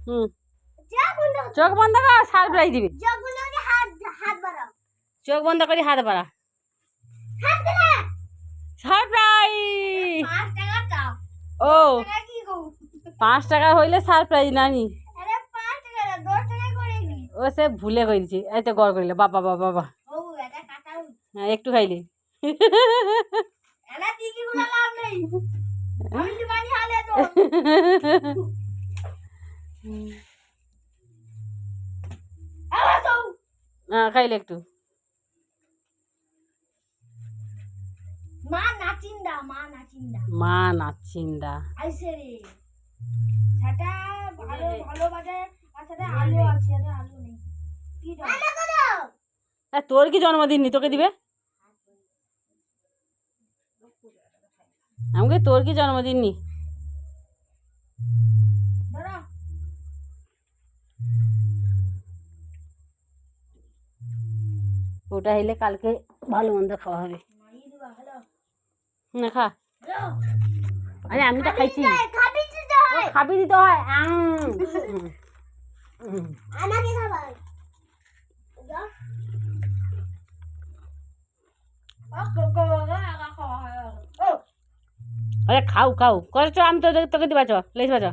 হুম, চোখ বন্ধ কর, সারপ্রাইজ দিবি। চোখ বন্ধ করি হাত বাড়া, সারপ্রাইজ। ও 5 টাকা হইলে সারপ্রাইজ নানি। ও সে ভুলে করেছি, এই তো গড় করিলে বাবা বাবা বাবা। হ্যাঁ একটু খাইলি। হ্যাঁ খাইলে একটু। মা নাচিন্দা, মা নাচিন্দা, মা নাচিন্দা আইছে রে। সেটা ভালো ভালো বাজে, আর সেটা আলু আছে, এটা আলু নেই। কি দাও? আলু দাও। তোর কি জন্মদিন নি, তোকে দিবে? আমাকে তোর কি জন্মদিন নি? ধরো। ওটা হইলে কালকে ভালো মন্দ খাওয়া হবে। মাই দিবা, হ্যালো। না খা। হ্যালো। আরে আমি তো খাইছি। খাবি দিতে হয়। খাবি দিতে হয়। আমাকে খাবার। দাও। আরে খাও খাও, করে চ, আমি তো তোকে দিবা, চ লেস বাজা।